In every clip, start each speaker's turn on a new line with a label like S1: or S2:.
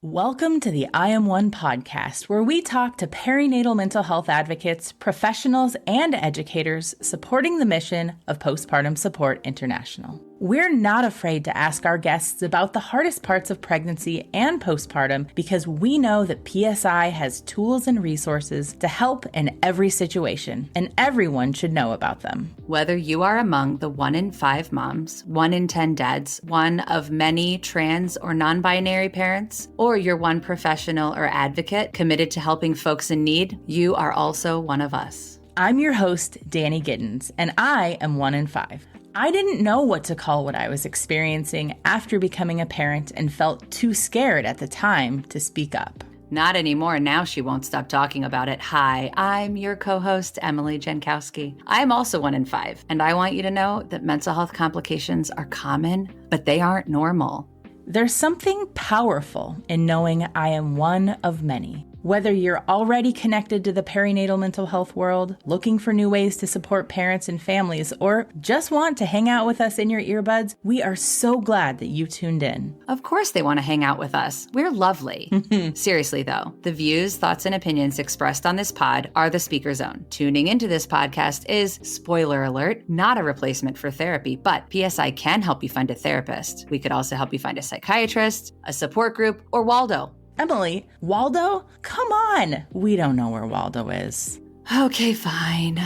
S1: Welcome to the I Am One podcast, where we talk to perinatal mental health advocates, professionals, and educators supporting the mission of Postpartum Support International. We're not afraid to ask our guests about the hardest parts of pregnancy and postpartum because we know that PSI has tools and resources to help in every situation, and everyone should know about them.
S2: Whether you are among the 1 in 5 moms, 1 in 10 dads, one of many trans or non-binary parents, or you're one professional or advocate committed to helping folks in need, you are also one of us.
S1: I'm your host, Danny Giddens, and I am 1 in 5. I didn't know what to call what I was experiencing after becoming a parent and felt too scared at the time to speak up.
S2: Not anymore. Now she won't stop talking about it. Hi, I'm your co-host, Emily Jankowski. I'm also 1 in 5, and I want you to know that mental health complications are common, but they aren't normal.
S1: There's something powerful in knowing I am one of many. Whether you're already connected to the perinatal mental health world, looking for new ways to support parents and families, or just want to hang out with us in your earbuds, we are so glad that you tuned in.
S2: Of course they want to hang out with us. We're lovely. Seriously, though, the views, thoughts, and opinions expressed on this pod are the speaker's own. Tuning into this podcast is, spoiler alert, not a replacement for therapy, but PSI can help you find a therapist. We could also help you find a psychiatrist, a support group, or Waldo.
S1: Emily, Waldo? Come on! We don't know where Waldo is.
S2: Okay, fine.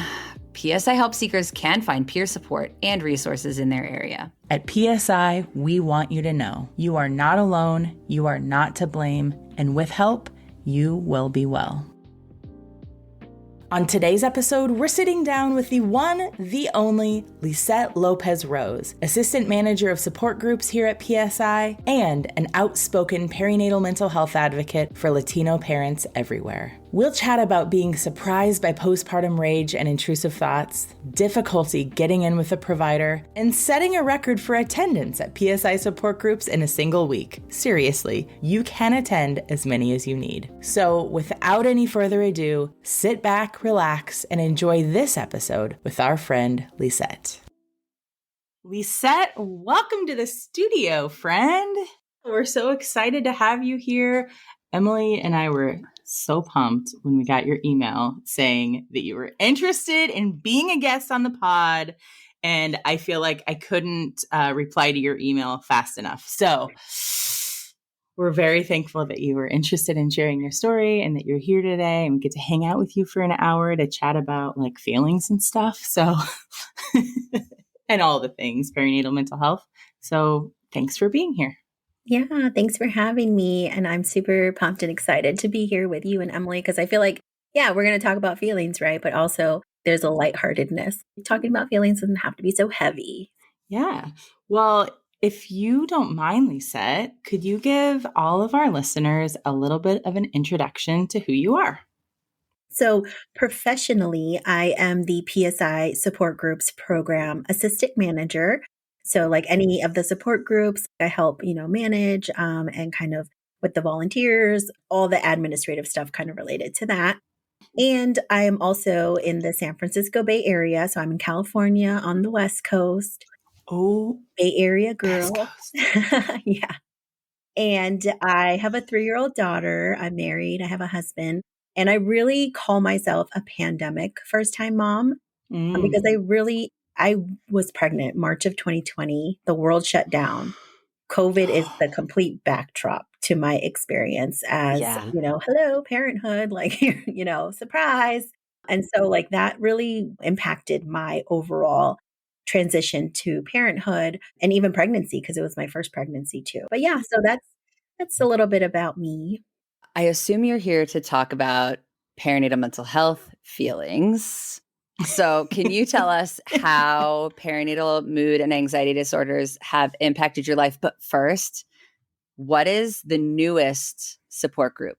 S2: PSI help seekers can find peer support and resources in their area.
S1: At PSI, we want you to know you are not alone, you are not to blame, and with help, you will be well. On today's episode, we're sitting down with the one, the only Lisette Lopez-Rose, Assistant Manager of Support Groups here at PSI, and an outspoken perinatal mental health advocate for Latino parents everywhere. We'll chat about being surprised by postpartum rage and intrusive thoughts, difficulty getting in with a provider, and setting a record for attendance at PSI Support Groups in a single week. Seriously, you can attend as many as you need. So without any further ado, sit back, relax, and enjoy this episode with our friend Lisette. Lisette, welcome to the studio, friend. We're so excited to have you here. Emily and I were so pumped when we got your email saying that you were interested in being a guest on the pod. And I feel like I couldn't reply to your email fast enough. So we're very thankful that you were interested in sharing your story and that you're here today. And we get to hang out with you for an hour to chat about like feelings and stuff. So, and all the things, perinatal mental health. So thanks for being here.
S3: Yeah, thanks for having me. And I'm super pumped and excited to be here with you and Emily, because I feel like, we're going to talk about feelings, right? But also there's a lightheartedness. Talking about feelings doesn't have to be so heavy.
S1: Yeah. Well, if you don't mind, Lisette, could you give all of our listeners a little bit of an introduction to who you are?
S3: So professionally, I am the PSI Support Groups Program Assistant Manager. So like any of the support groups, I help, manage and kind of with the volunteers, all the administrative stuff kind of related to that. And I am also in the San Francisco Bay Area. So I'm in California on the West Coast.
S1: Oh,
S3: Bay Area girl. Yeah. And I have a 3-year-old daughter. I'm married. I have a husband. And I really call myself a pandemic first-time mom because I was pregnant March of 2020. The world shut down. COVID is the complete backdrop to my experience as, hello, parenthood, like, surprise. And so like that really impacted my overall transition to parenthood and even pregnancy, because it was my first pregnancy too. But yeah, so that's a little bit about me.
S2: I assume you're here to talk about perinatal mental health feelings. So can you tell us how perinatal mood and anxiety disorders have impacted your life? But first, what is the newest support group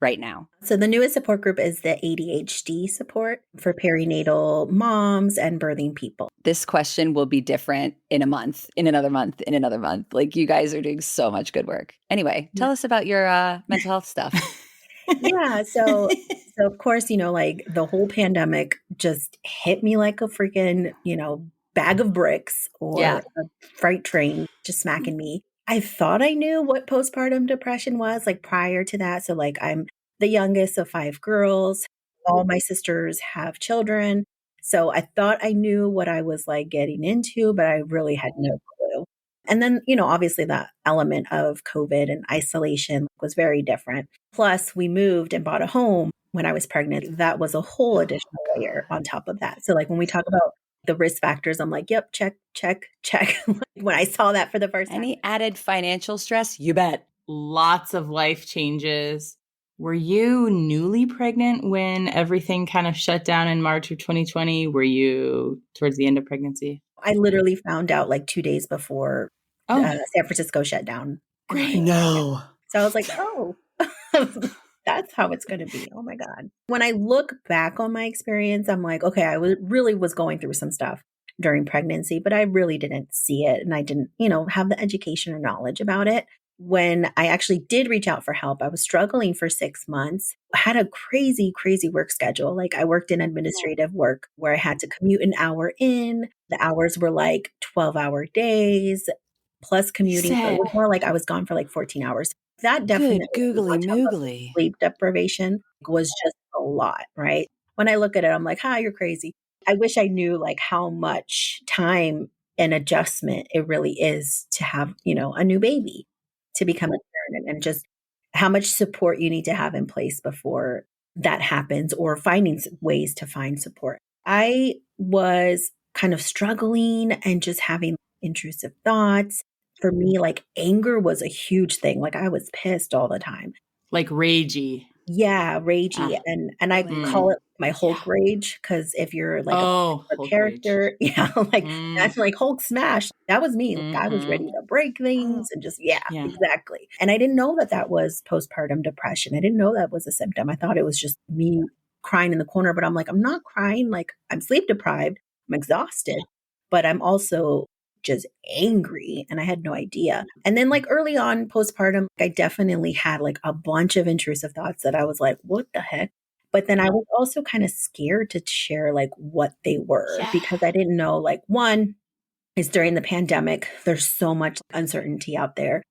S2: right now?
S3: So the newest support group is the ADHD support for perinatal moms and birthing people.
S2: This question will be different in a month, in another month, in another month. Like you guys are doing so much good work. Anyway, tell us about your mental health stuff.
S3: Yeah. So of course, like the whole pandemic just hit me like a freaking, bag of bricks or a freight train just smacking me. I thought I knew what postpartum depression was like prior to that. So like I'm the youngest of 5 girls. All my sisters have children. So I thought I knew what I was like getting into, but I really had no clue. And then, obviously the element of COVID and isolation was very different. Plus, we moved and bought a home when I was pregnant. That was a whole additional layer on top of that. So like when we talk about the risk factors, I'm like, yep, check, check, check. When I saw that for the first time.
S2: Any added financial stress? You bet.
S1: Lots of life changes. Were you newly pregnant when everything kind of shut down in March of 2020? Were you towards the end of pregnancy?
S3: I literally found out like 2 days before San Francisco shut down.
S1: Great.
S2: No.
S3: So I was like, oh, that's how it's going to be. Oh my God. When I look back on my experience, I'm like, okay, really was going through some stuff during pregnancy, but I really didn't see it. And I didn't, have the education or knowledge about it. When I actually did reach out for help, I was struggling for 6 months. I had a crazy, crazy work schedule. Like I worked in administrative work where I had to commute an hour in. The hours were like 12-hour days plus commuting. So it was more like I was gone for like 14 hours. That definitely
S2: Good googly
S3: on top of the
S2: moogly.
S3: sleep deprivation was just a lot, right? When I look at it, I'm like, you're crazy. I wish I knew like how much time and adjustment it really is to have, a new baby, to become a parent, and just how much support you need to have in place before that happens, or finding ways to find support. I was kind of struggling and just having intrusive thoughts. For me, like anger was a huge thing. Like I was pissed all the time.
S1: Like ragey.
S3: Yeah, ragey. And I call it my Hulk rage, because if you're like a
S1: Hulk
S3: character,
S1: rage.
S3: like that's like Hulk smash. That was me. Like I was ready to break things and just, exactly. And I didn't know that that was postpartum depression. I didn't know that was a symptom. I thought it was just me crying in the corner, but I'm like, I'm not crying. Like I'm sleep deprived. I'm exhausted, but I'm also just angry, and I had no idea. And then like early on postpartum, I definitely had like a bunch of intrusive thoughts that I was like, what the heck? But then I was also kind of scared to share like what they were, because I didn't know, like, one is during the pandemic, there's so much uncertainty out there.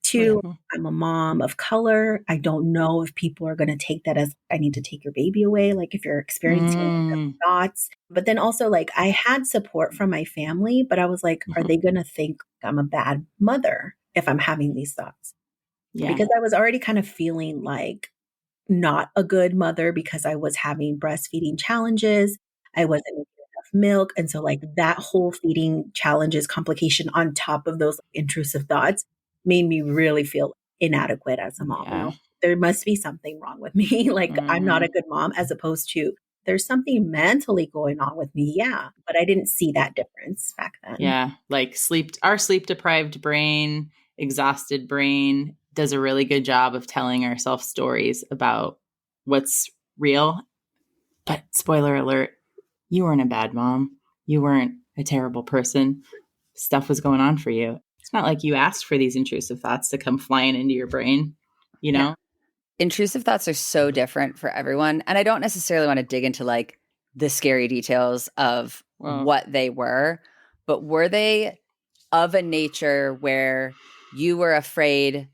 S3: Two, I'm a mom of color. I don't know if people are going to take that as I need to take your baby away. Like if you're experiencing thoughts, but then also like I had support from my family, but I was like, are they going to think I'm a bad mother if I'm having these thoughts? Yeah. Because I was already kind of feeling like not a good mother, because I was having breastfeeding challenges. I wasn't making enough milk. And so like that whole feeding challenges complication on top of those intrusive thoughts made me really feel inadequate as a mom.
S1: Yeah.
S3: There must be something wrong with me. Like I'm not a good mom, as opposed to there's something mentally going on with me. Yeah. But I didn't see that difference back then.
S1: Yeah. Like our sleep deprived brain, exhausted brain does a really good job of telling ourselves stories about what's real. But spoiler alert, you weren't a bad mom. You weren't a terrible person. Stuff was going on for you. It's not like you asked for these intrusive thoughts to come flying into your brain,
S2: Yeah. Intrusive thoughts are so different for everyone. And I don't necessarily want to dig into like the scary details of what they were, but were they of a nature where you were afraid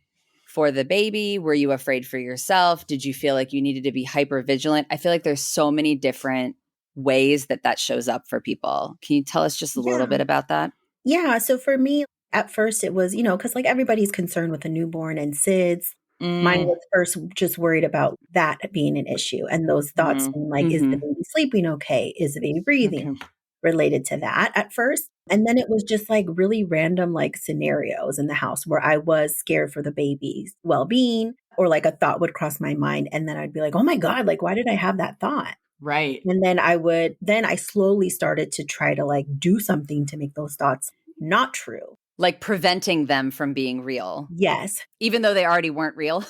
S2: for the baby? Were you afraid for yourself? Did you feel like you needed to be hyper vigilant? I feel like there's so many different ways that shows up for people. Can you tell us just a little bit about that?
S3: Yeah. So for me, at first it was, because like everybody's concerned with a newborn and SIDS. Mine was first just worried about that being an issue. And those thoughts being like, is the baby sleeping okay? Is the baby breathing? Related to that at first. And then it was just like really random like scenarios in the house where I was scared for the baby's well-being, or like a thought would cross my mind. And then I'd be like, oh my God, like, why did I have that thought?
S1: Right.
S3: And then I slowly started to try to like do something to make those thoughts not true.
S2: Like preventing them from being real.
S3: Yes.
S2: Even though they already weren't real.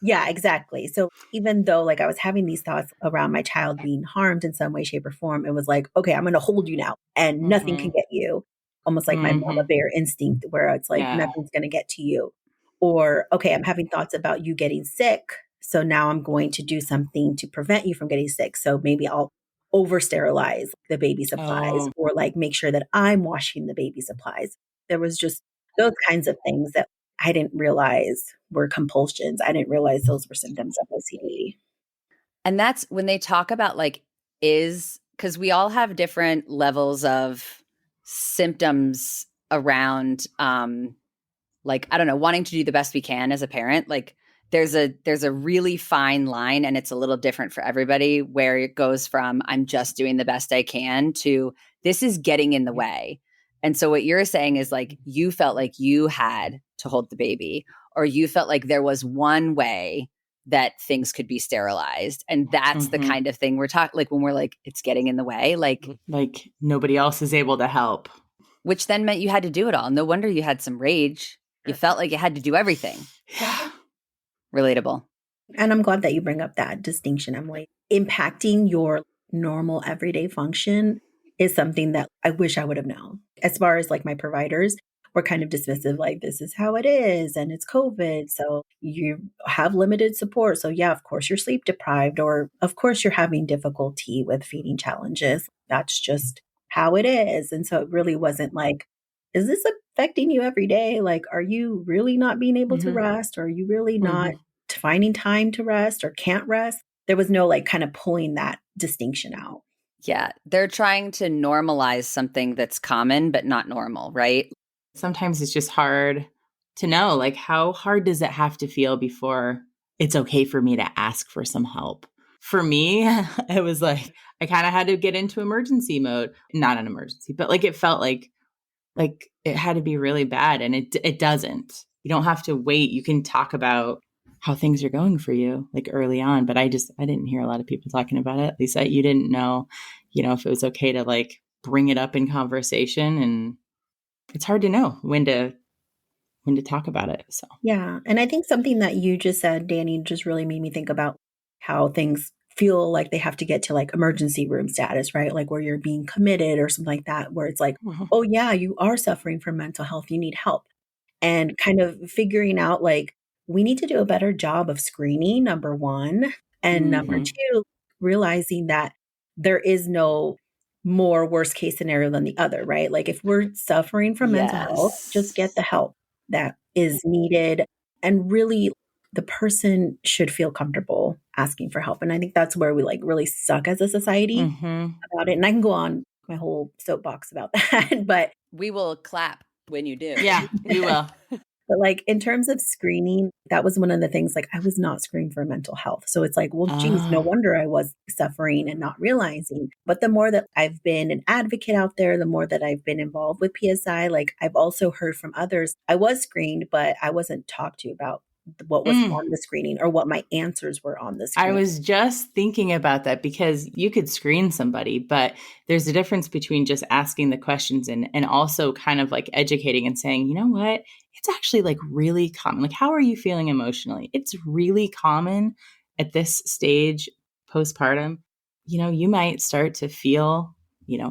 S3: Yeah, exactly. So even though like I was having these thoughts around my child being harmed in some way, shape, or form, it was like, okay, I'm going to hold you now and nothing can get you. Almost like my mama bear instinct, where it's like, nothing's going to get to you. Or, okay, I'm having thoughts about you getting sick. So now I'm going to do something to prevent you from getting sick. So maybe I'll over sterilize the baby supplies, or like make sure that I'm washing the baby supplies. There was just those kinds of things that I didn't realize were compulsions. I didn't realize those were symptoms of OCD.
S2: And that's when they talk about like because we all have different levels of symptoms around like, I don't know, wanting to do the best we can as a parent. Like there's a really fine line, and it's a little different for everybody, where it goes from I'm just doing the best I can to this is getting in the way. And so what you're saying is like you felt like you had to hold the baby, or you felt like there was one way that things could be sterilized. And that's the kind of thing we're talking, like when we're like, it's getting in the way, like
S1: nobody else is able to help.
S2: Which then meant you had to do it all. No wonder you had some rage. You felt like you had to do everything.
S1: Yeah.
S2: Relatable.
S3: And I'm glad that you bring up that distinction, Emily. Impacting your normal everyday function is something that I wish I would have known. As far as like my providers were kind of dismissive, like this is how it is and it's COVID. So you have limited support. So yeah, of course you're sleep deprived, or of course you're having difficulty with feeding challenges. That's just how it is. And so it really wasn't like, is this affecting you every day? Like, are you really not being able to rest? Or are you really not finding time to rest or can't rest? There was no like kind of pulling that distinction out.
S2: Yeah. They're trying to normalize something that's common, but not normal, right?
S1: Sometimes it's just hard to know, like, how hard does it have to feel before it's okay for me to ask for some help? For me, it was like, I kind of had to get into emergency mode. Not an emergency, but like it felt like it had to be really bad, and it doesn't. You don't have to wait. You can talk about how things are going for you like early on, but I didn't hear a lot of people talking about it. Lisette, you didn't know, if it was okay to like bring it up in conversation, and it's hard to know when to talk about it. So
S3: yeah. And I think something that you just said, Danny, just really made me think about how things feel like they have to get to like emergency room status, right? Like where you're being committed or something like that, where it's like, oh yeah, you are suffering from mental health. You need help. And kind of figuring out like, we need to do a better job of screening, number one. And number two, realizing that there is no more worst case scenario than the other, right? Like if we're suffering from mental health, just get the help that is needed. And really, the person should feel comfortable asking for help. And I think that's where we like really suck as a society about it. And I can go on my whole soapbox about that, but
S2: we will clap when you do.
S1: Yeah, we will.
S3: But like in terms of screening, that was one of the things, like I was not screened for mental health. So it's like, well, geez, no wonder I was suffering and not realizing. But the more that I've been an advocate out there, the more that I've been involved with PSI, like I've also heard from others, I was screened, but I wasn't talked to about what was on the screening or what my answers were on the screen.
S1: I was just thinking about that, because you could screen somebody, but there's a difference between just asking the questions and also kind of like educating and saying, you know what, it's actually like really common. Like, how are you feeling emotionally? It's really common at this stage postpartum. You might start to feel,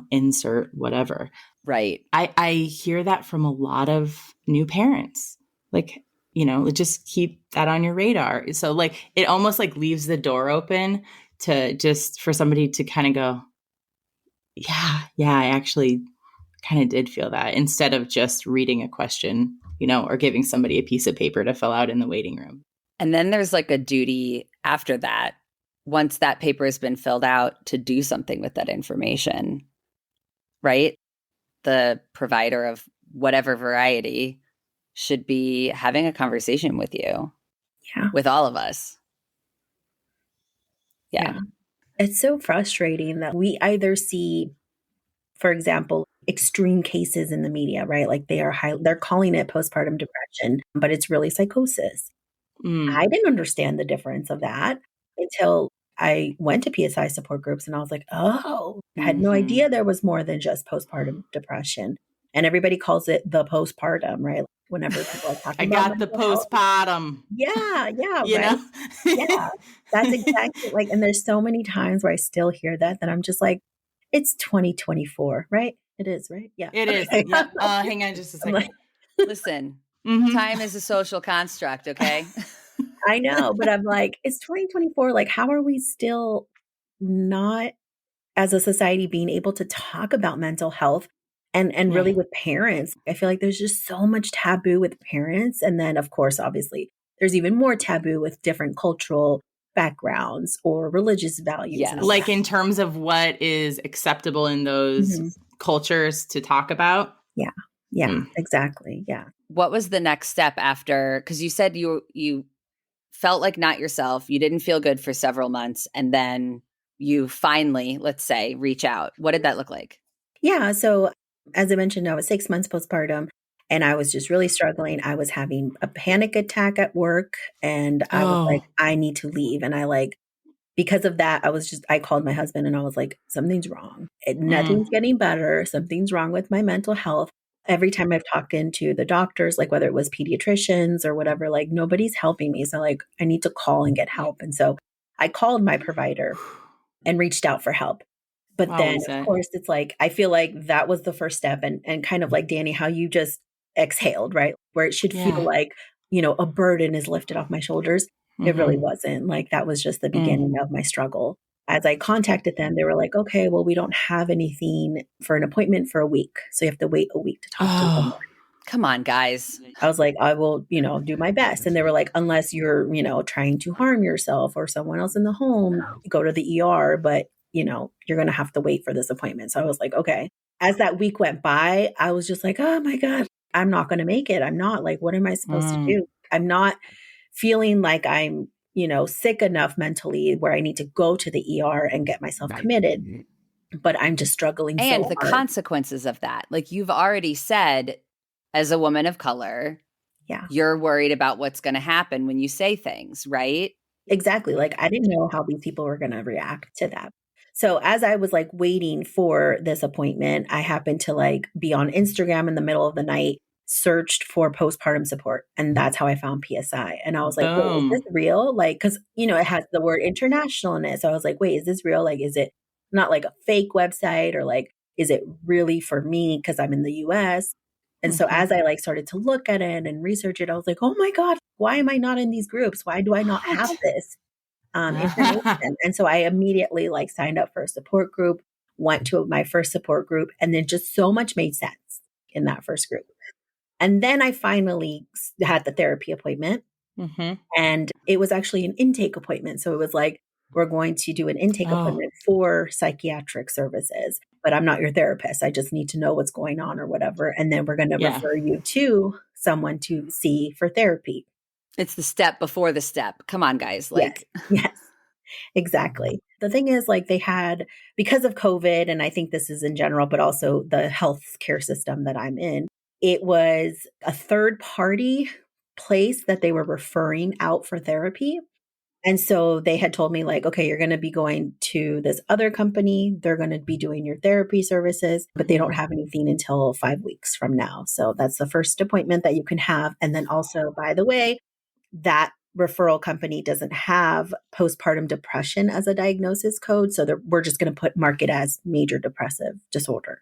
S1: insert whatever.
S2: Right.
S1: I hear that from a lot of new parents. Like, just keep that on your radar. So like, it almost like leaves the door open to just for somebody to kind of go, yeah, I actually kind of did feel that, instead of just reading a question, or giving somebody a piece of paper to fill out in the waiting room.
S2: And then there's like a duty after that, once that paper has been filled out, to do something with that information, right? The provider of whatever variety should be having a conversation with you.
S3: Yeah.
S2: With all of us. Yeah.
S3: It's so frustrating that we either see, for example, extreme cases in the media, right? Like they're calling it postpartum depression, but it's really psychosis. I didn't understand the difference of that until I went to PSI Support Groups, and I was like, oh, I had no idea there was more than just postpartum depression. And everybody calls it the postpartum, right? Whenever people are talking about
S1: I got the postpartum.
S3: Yeah,
S1: right?
S3: Yeah, that's exactly like, and there's so many times where I still hear that I'm just like, it's 2024, right? It is, right? Yeah.
S1: It is. Yeah. Hang on just a second.
S3: Like,
S2: listen, time is a social construct, okay?
S3: I know, but I'm like, it's 2024. Like, how are we still not, as a society, being able to talk about mental health And really with parents, I feel like there's just so much taboo with parents. And then, of course, obviously, there's even more taboo with different cultural backgrounds or religious values. And all
S1: Like
S3: that.
S1: in terms of what is acceptable in those cultures to talk about.
S3: Yeah. Yeah, exactly. Yeah.
S2: What was the next step after? Because you said you felt like not yourself. You didn't feel good for several months. And then you finally, let's say, reach out. What did that look like?
S3: Yeah. So as I mentioned, I was 6 months postpartum and I was just really struggling. I was having a panic attack at work and I was like, I need to leave. And because of that, I called my husband and I was like, something's wrong. Nothing's getting better. Something's wrong with my mental health. Every time I've talked into the doctors, like whether it was pediatricians or whatever, like nobody's helping me. So like, I need to call and get help. And so I called my provider and reached out for help. But then of course it's like, I feel like that was the first step and kind of like Danny, how you just exhaled, right? Where it should feel like, a burden is lifted off my shoulders. It really wasn't. Like that was just the beginning of my struggle. As I contacted them, they were like, okay, well, we don't have anything for an appointment for a week. So you have to wait a week to talk to them.
S2: Come on, guys.
S3: I was like, I will, do my best. And they were like, unless you're, trying to harm yourself or someone else in the home, go to the ER. But, you're going to have to wait for this appointment. So I was like, okay. As that week went by, I was just like, oh my God, I'm not going to make it. I'm not like, what am I supposed to do? I'm not feeling like I'm, sick enough mentally where I need to go to the ER and get myself committed. But I'm just struggling so
S2: And the
S3: hard.
S2: consequences of that. Like you've already said, as a woman of color, you're worried about what's going to happen when you say things, right?
S3: Exactly. Like I didn't know how these people were going to react to that. So as I was like waiting for this appointment, I happened to like be on Instagram in the middle of the night, searched for postpartum support. And that's how I found PSI. And I was like, wait, is this real? Like, cause it has the word international in it. So I was like, wait, is this real? Like, is it not like a fake website or like, is it really for me? Cause I'm in the US. And so as I like started to look at it and research it, I was like, oh my God, why am I not in these groups? Why do I not have this information? And so I immediately like signed up for a support group, went to my first support group, and then just so much made sense in that first group. And then I finally had the therapy appointment and it was actually an intake appointment. So it was like, we're going to do an intake appointment for psychiatric services, but I'm not your therapist. I just need to know what's going on or whatever. And then we're going to refer you to someone to see for therapy.
S2: It's the step before the step. Come on, guys. Like,
S3: yes, exactly. The thing is like they had, because of COVID, and I think this is in general, but also the healthcare system that I'm in, it was a third party place that they were referring out for therapy. And so they had told me like, okay, you're going to be going to this other company. They're going to be doing your therapy services, but they don't have anything until 5 weeks from now. So that's the first appointment that you can have. And then also, by the way, that referral company doesn't have postpartum depression as a diagnosis code. So we're just going to mark it as major depressive disorder.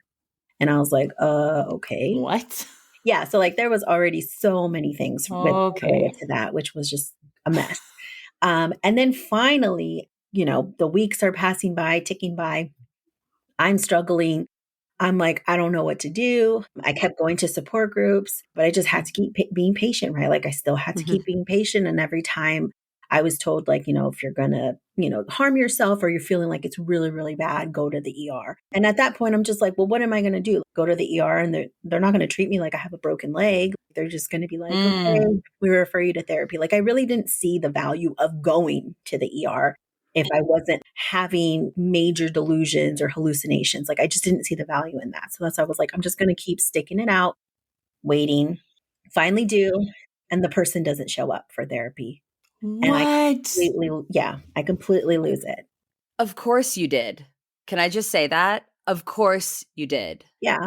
S3: And I was like, okay.
S1: What?
S3: Yeah. So like there was already so many things related to that, which was just a mess. And then finally, the weeks are passing by, ticking by. I'm struggling. I'm like, I don't know what to do. I kept going to support groups, but I just had to keep being patient, right? Like I still had to keep being patient. And every time I was told like, if you're going to, harm yourself or you're feeling like it's really, really bad, go to the ER. And at that point, I'm just like, well, what am I going to do? Go to the ER and they're not going to treat me like I have a broken leg. They're just going to be like, okay, we refer you to therapy. Like I really didn't see the value of going to the ER if I wasn't having major delusions or hallucinations. Like I just didn't see the value in that. So that's why I was like, I'm just going to keep sticking it out, waiting, finally do. And the person doesn't show up for therapy.
S1: What?
S3: And I completely lose it.
S2: Of course you did. Can I just say that? Of course you did.
S3: Yeah.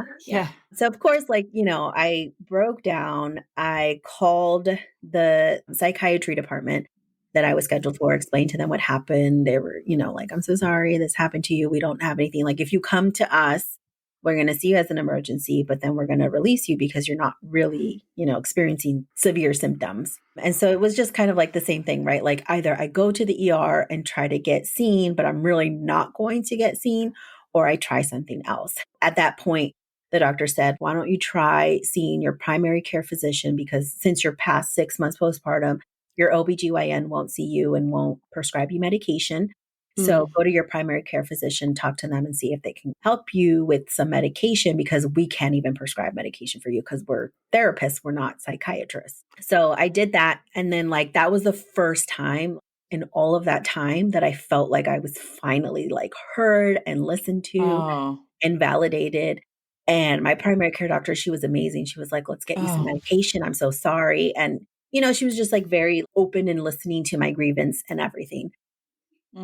S3: So of course, like, I broke down. I called the psychiatry department that I was scheduled for, explained to them what happened. They were, like, I'm so sorry this happened to you. We don't have anything. Like, if you come to us, we're going to see you as an emergency, but then we're going to release you because you're not really, experiencing severe symptoms. And so it was just kind of like the same thing, right? Like either I go to the ER and try to get seen, but I'm really not going to get seen, or I try something else. At that point, the doctor said, why don't you try seeing your primary care physician? Because since you're past 6 months postpartum, your OBGYN won't see you and won't prescribe you medication. So go to your primary care physician, talk to them and see if they can help you with some medication, because we can't even prescribe medication for you because we're therapists, we're not psychiatrists. So I did that. And then like, that was the first time in all of that time that I felt like I was finally like heard and listened to and validated. And my primary care doctor, she was amazing. She was like, let's get you some medication. I'm so sorry. And, you know, she was just like very open and listening to my grievance and everything.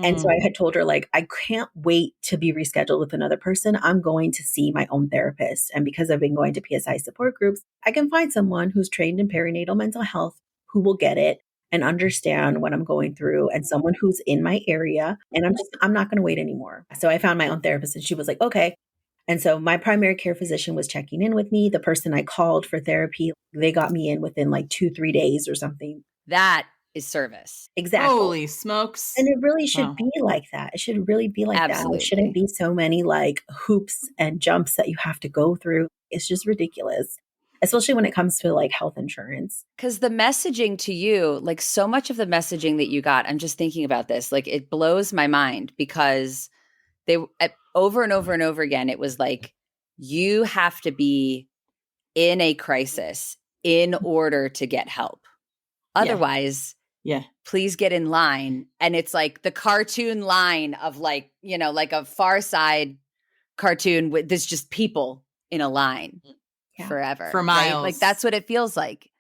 S3: And so I had told her, like, I can't wait to be rescheduled with another person. I'm going to see my own therapist. And because I've been going to PSI Support Groups, I can find someone who's trained in perinatal mental health who will get it and understand what I'm going through, and someone who's in my area. And I'm not going to wait anymore. So I found my own therapist, and she was like, okay. And so my primary care physician was checking in with me. The person I called for therapy, they got me in within like 2-3 days or something.
S2: That is service.
S3: Exactly.
S1: Holy smokes.
S3: And it really should be like that. It should really be like that. It shouldn't be so many like hoops and jumps that you have to go through. It's just ridiculous, especially when it comes to like health insurance.
S2: Because the messaging to you, like so much of the messaging that you got, I'm just thinking about this, like it blows my mind, because they over and over and over again, it was like, you have to be in a crisis in order to get help. Otherwise, please get in line. And it's like the cartoon line of like, you know, like a Far Side cartoon with there's just people in a line forever.
S1: For miles.
S2: Right? Like that's what it feels like.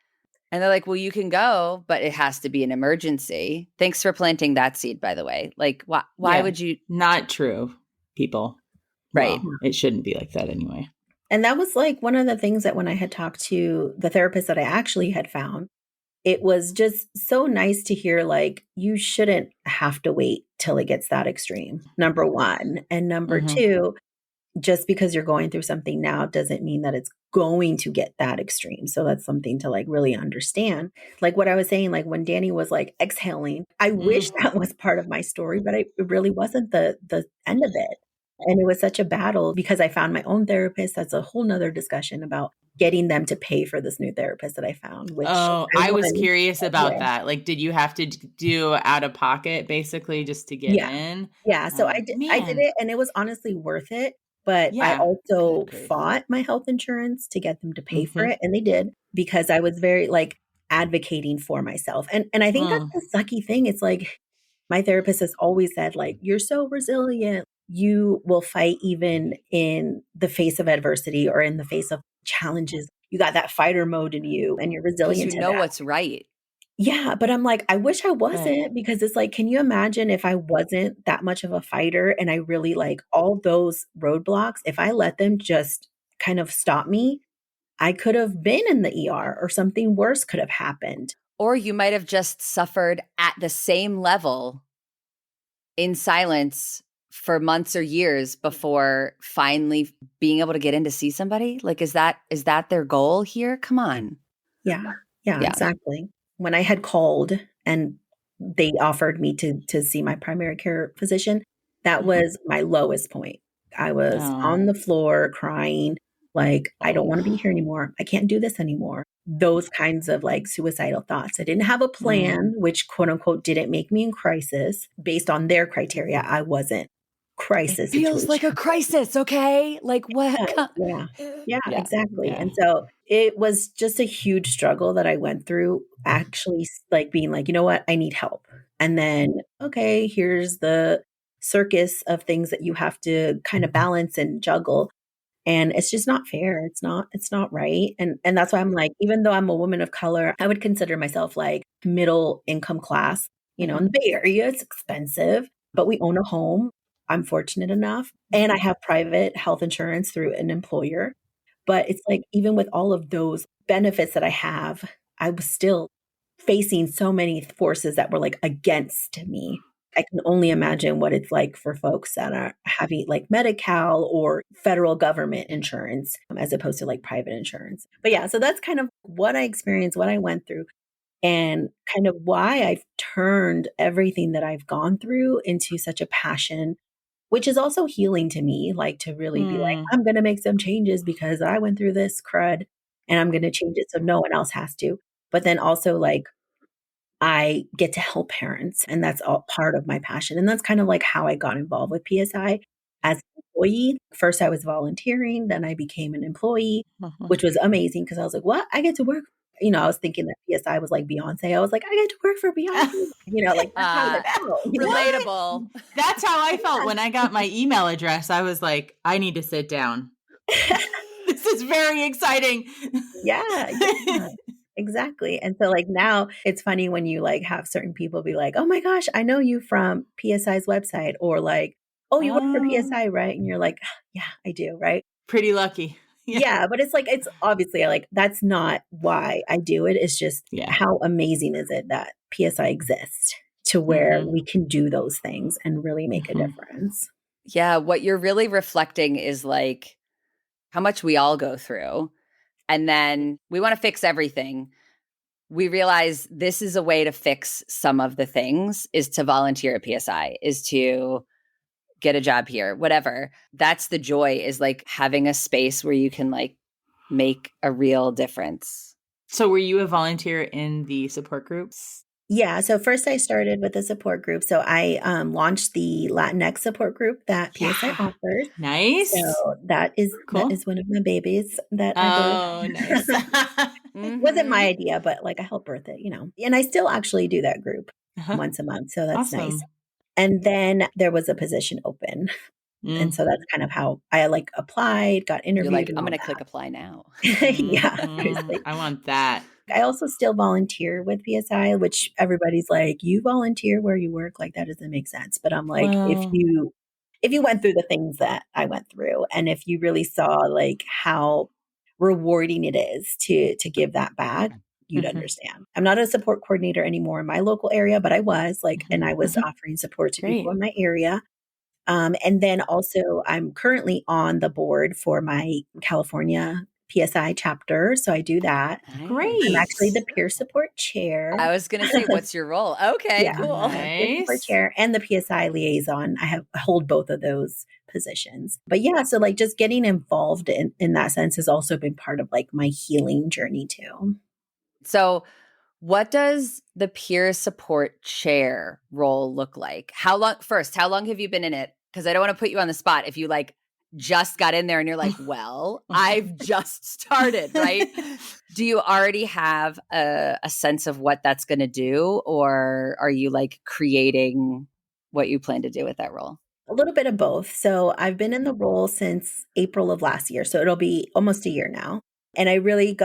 S2: And they're like, well, you can go, but it has to be an emergency. Thanks for planting that seed, by the way. Like, why would you?
S1: Not true, people.
S2: Right.
S1: Well, it shouldn't be like that anyway.
S3: And that was like one of the things that when I had talked to the therapist that I actually had found, it was just so nice to hear, like, you shouldn't have to wait till it gets that extreme, number one. And number two, just because you're going through something now doesn't mean that it's going to get that extreme. So that's something to like really understand. Like what I was saying, like when Danny was like exhaling, I wish that was part of my story, but it really wasn't the end of it. And it was such a battle because I found my own therapist. That's a whole nother discussion about getting them to pay for this new therapist that I found. Which
S1: I was curious about that. Like, did you have to do out of pocket basically just to get in?
S3: Yeah. So I did it, and it was honestly worth it. But I also fought my health insurance to get them to pay for it. And they did, because I was very like advocating for myself. And I think that's the sucky thing. It's like my therapist has always said, like, you're so resilient. You will fight even in the face of adversity or in the face of challenges. You got that fighter mode in you and you're resilient.
S2: Because you know what's right.
S3: Yeah. But I'm like, I wish I wasn't, because it's like, can you imagine if I wasn't that much of a fighter and I really like all those roadblocks, if I let them just kind of stop me, I could have been in the ER or something worse could have happened.
S2: Or you might have just suffered at the same level in silence for months or years before finally being able to get in to see somebody. Like, is that their goal here? Come on.
S3: Yeah, exactly. When I had called and they offered me to see my primary care physician, that was my lowest point. I was on the floor crying, like, I don't want to be here anymore. I can't do this anymore. Those kinds of like suicidal thoughts. I didn't have a plan, which quote unquote didn't make me in crisis based on their criteria. I wasn't. Crisis.
S2: It feels like a crisis, okay? Like what?
S3: Yeah, exactly. Yeah. And so it was just a huge struggle that I went through, actually like being like, you know what, I need help. And then, okay, here's the circus of things that you have to kind of balance and juggle. And it's just not fair. It's not right. And that's why I'm like, even though I'm a woman of color, I would consider myself like middle income class. You know, in the Bay Area, it's expensive, but we own a home. I'm fortunate enough. And I have private health insurance through an employer. But it's like, even with all of those benefits that I have, I was still facing so many forces that were like against me. I can only imagine what it's like for folks that are having like Medi-Cal or federal government insurance as opposed to like private insurance. But yeah, so that's kind of what I experienced, what I went through, and kind of why I've turned everything that I've gone through into such a passion which is also healing to me, like to really be like, I'm going to make some changes because I went through this crud and I'm going to change it so no one else has to. But then also like I get to help parents, and that's all part of my passion. And that's kind of like how I got involved with PSI as an employee. First, I was volunteering, then I became an employee, which was amazing because I was like, what? I get to work. I was thinking that PSI was like Beyonce. I was like, I get to work for Beyonce. Like that's how it felt.
S2: Relatable.
S1: That's how I felt when I got my email address. I was like, I need to sit down. This is very exciting.
S3: Yeah. Exactly. And so like now it's funny when you like have certain people be like, oh my gosh, I know you from PSI's website, or like, oh, you work for PSI, right? And you're like, yeah, I do. Right.
S1: Pretty lucky.
S3: Yeah. But it's like, it's obviously like, that's not why I do it. It's just how amazing is it that PSI exists to where we can do those things and really make a difference.
S2: Yeah. What you're really reflecting is like how much we all go through. And then we want to fix everything. We realize this is a way to fix some of the things, is to volunteer at PSI, is to get a job here, whatever. That's the joy, is like having a space where you can like make a real difference.
S1: So were you a volunteer in the support groups?
S3: Yeah. So first I started with a support group. So I launched the Latinx support group that PSI offers.
S1: Nice.
S3: So that is one of my babies that I birthed.
S1: Oh, nice.
S3: Wasn't my idea, but like I helped birth it, and I still actually do that group once a month. So that's nice. And then there was a position open. And so that's kind of how I like applied, got interviewed.
S2: You're like, I'm going to click apply now.
S3: Yeah.
S1: I want that.
S3: I also still volunteer with PSI, which everybody's like, you volunteer where you work? Like that doesn't make sense. But I'm like, if you went through the things that I went through, and if you really saw like how rewarding it is to give that back, you'd understand. I'm not a support coordinator anymore in my local area, but I was like, and I was offering support to people in my area. And then also I'm currently on the board for my California PSI chapter. So I do that.
S1: Great.
S3: I'm actually the peer support chair.
S2: I was going to say, what's your role? Okay, cool.
S3: Peer support chair and the PSI liaison. I hold both of those positions. But yeah, so like just getting involved in that sense has also been part of like my healing journey too.
S2: So what does the peer support chair role look like? How long have you been in it? Because I don't want to put you on the spot if you like just got in there and you're like, well, I've just started, right? Do you already have a sense of what that's going to do? Or are you like creating what you plan to do with that role?
S3: A little bit of both. So I've been in the role since April of last year. So it'll be almost a year now. And I really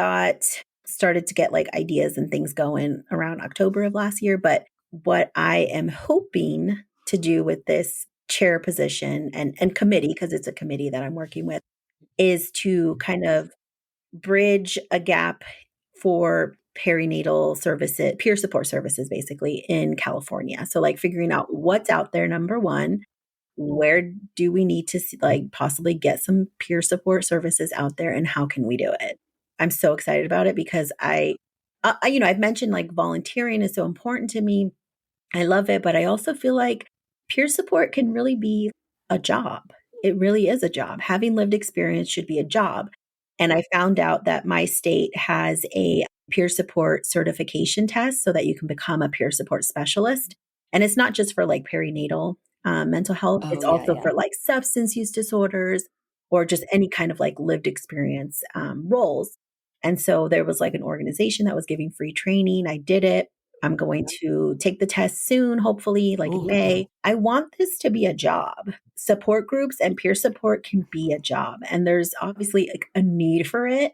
S3: started to get like ideas and things going around October of last year. But what I am hoping to do with this chair position and committee, because it's a committee that I'm working with, is to kind of bridge a gap for perinatal services, peer support services, basically in California. So like figuring out what's out there, number one, where do we need to like possibly get some peer support services out there, and how can we do it? I'm so excited about it because I've mentioned like volunteering is so important to me. I love it, but I also feel like peer support can really be a job. It really is a job. Having lived experience should be a job. And I found out that my state has a peer support certification test so that you can become a peer support specialist. And it's not just for like perinatal mental health. It's also for like substance use disorders or just any kind of like lived experience roles. And so there was like an organization that was giving free training. I did it. I'm going to take the test soon, hopefully, like in May. I want this to be a job. Support groups and peer support can be a job. And there's obviously like a need for it.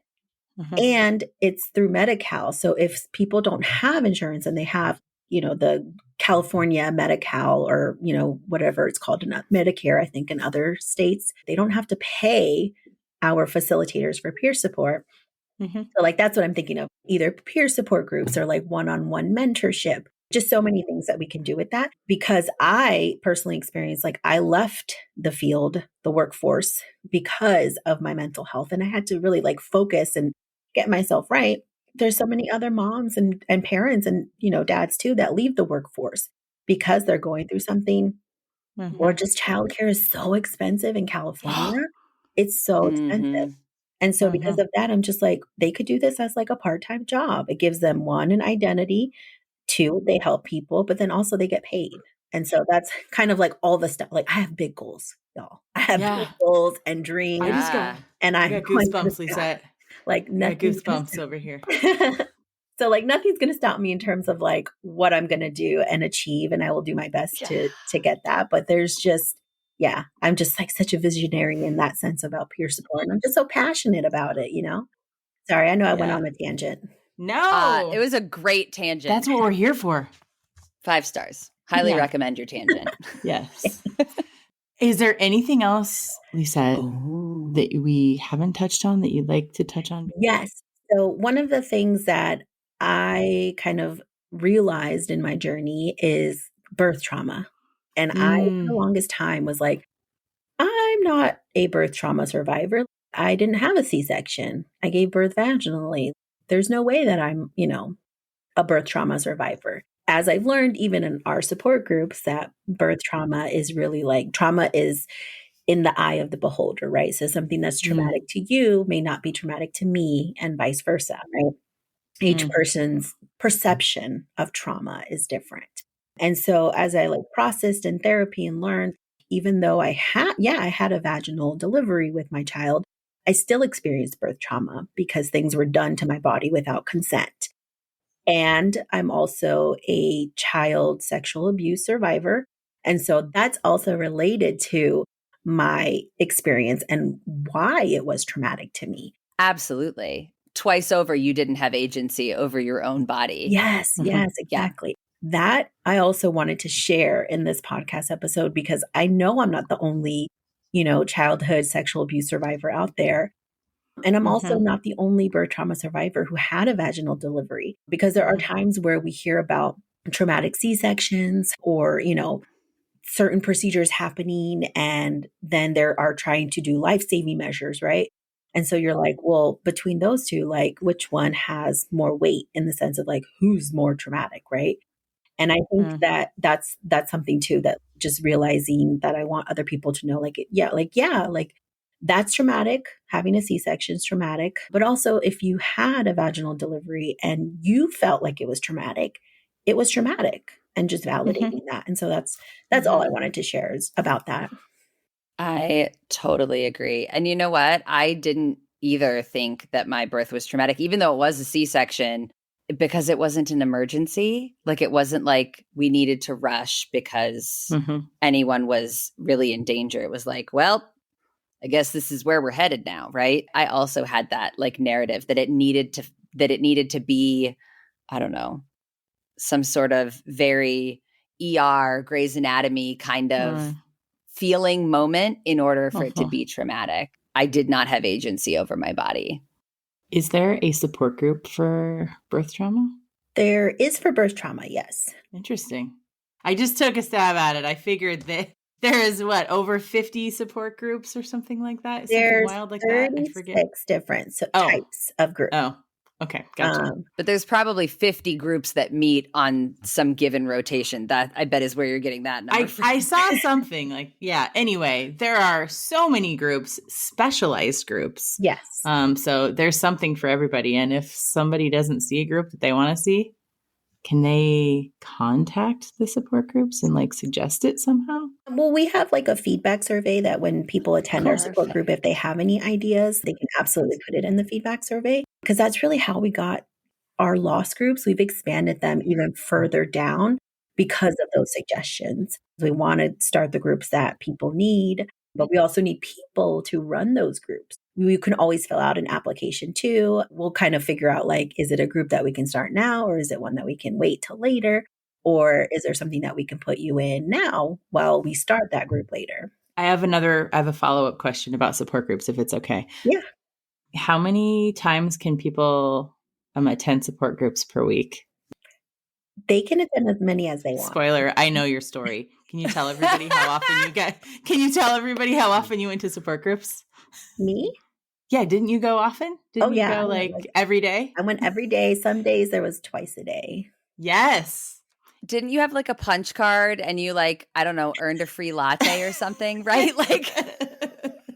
S3: And it's through Medi-Cal. So if people don't have insurance and they have, the California Medi-Cal or, whatever it's called, Medicare, I think in other states, they don't have to pay our facilitators for peer support. So like, that's what I'm thinking of, either peer support groups or like one-on-one mentorship, just so many things that we can do with that. Because I personally experienced, like I left the field, the workforce, because of my mental health. And I had to really like focus and get myself right. There's so many other moms and parents and, dads too, that leave the workforce because they're going through something or just childcare is so expensive in California. It's so expensive. And so because of that, I'm just like, they could do this as like a part-time job. It gives them one, an identity, two, they help people, but then also they get paid. And so that's kind of like all the stuff. Like I have big goals, y'all. I have big goals and dreams. And
S1: I
S3: I'm
S1: got
S3: going to
S1: goosebumps,
S3: the sky.
S1: Lisette.
S3: Like
S1: I got
S3: nothing's
S1: goosebumps over here.
S3: So like nothing's going to stop me in terms of like what I'm going to do and achieve. And I will do my best to get that. But there's just, I'm just like such a visionary in that sense about peer support. And I'm just so passionate about it, you know? Sorry, I know I went on a tangent.
S1: No.
S2: It was a great tangent.
S1: That's what we're here for.
S2: 5 stars. Highly recommend your tangent.
S1: Yes. Is there anything else, Lisette, that we haven't touched on that you'd like to touch on?
S3: Yes. So one of the things that I kind of realized in my journey is birth trauma. And I, for the longest time, was like, I'm not a birth trauma survivor. I didn't have a C-section. I gave birth vaginally. There's no way that I'm, a birth trauma survivor. As I've learned, even in our support groups, that birth trauma is really like trauma is in the eye of the beholder, right? So something that's traumatic to you may not be traumatic to me and vice versa, right? Each person's perception of trauma is different. And so as I like processed in therapy and learned, even though I had a vaginal delivery with my child, I still experienced birth trauma because things were done to my body without consent. And I'm also a child sexual abuse survivor. And so that's also related to my experience and why it was traumatic to me.
S2: Absolutely. Twice over, you didn't have agency over your own body.
S3: Yes, exactly. That I also wanted to share in this podcast episode because I know I'm not the only, childhood sexual abuse survivor out there. And I'm also not the only birth trauma survivor who had a vaginal delivery because there are times where we hear about traumatic C-sections or, certain procedures happening and then there are trying to do life-saving measures, right? And so you're like, well, between those two, like which one has more weight in the sense of like who's more traumatic, right? And I think that that's something too, that just realizing that I want other people to know like that's traumatic. Having a C-section is traumatic. But also if you had a vaginal delivery and you felt like it was traumatic, and just validating that. And so that's all I wanted to share is about that.
S2: I totally agree. And you know what? I didn't either think that my birth was traumatic, even though it was a C-section, because it wasn't an emergency. Like it wasn't like we needed to rush because anyone was really in danger. It was like, well, I guess this is where we're headed now, right? I also had that like narrative that it needed to be, I don't know, some sort of very Grey's Anatomy kind of feeling moment in order for it to be traumatic. I did not have agency over my body.
S1: Is there a support group for birth trauma?
S3: There is for birth trauma, yes.
S1: Interesting. I just took a stab at it. I figured that there is over 50 support groups or something like that.
S3: There's
S1: something wild like
S3: 36 different types of groups.
S1: Oh, okay. Gotcha.
S2: But there's probably 50 groups that meet on some given rotation. That I bet is where you're getting that number from.
S1: I saw something like, anyway, there are so many groups, specialized groups.
S3: Yes.
S1: So there's something for everybody. And if somebody doesn't see a group that they want to see, can they contact the support groups and like suggest it somehow?
S3: Well, we have like a feedback survey that when people attend our support group, if they have any ideas, they can absolutely put it in the feedback survey because that's really how we got our loss groups. We've expanded them even further down because of those suggestions. We want to start the groups that people need, but we also need people to run those groups. You can always fill out an application too. We'll kind of figure out like, is it a group that we can start now or is it one that we can wait till later? Or is there something that we can put you in now while we start that group later?
S1: I have a follow-up question about support groups, if it's okay.
S3: Yeah.
S1: How many times can people attend support groups per week?
S3: They can attend as many as they want.
S1: Spoiler, I know your story. Can you tell everybody how often how often you went to support groups?
S3: Me?
S1: Yeah, didn't you go often? Didn't you go like every day?
S3: I went every day. Some days there was twice a day.
S1: Yes.
S2: Didn't you have like a punch card and you like, I don't know, earned a free latte or something, right? Like,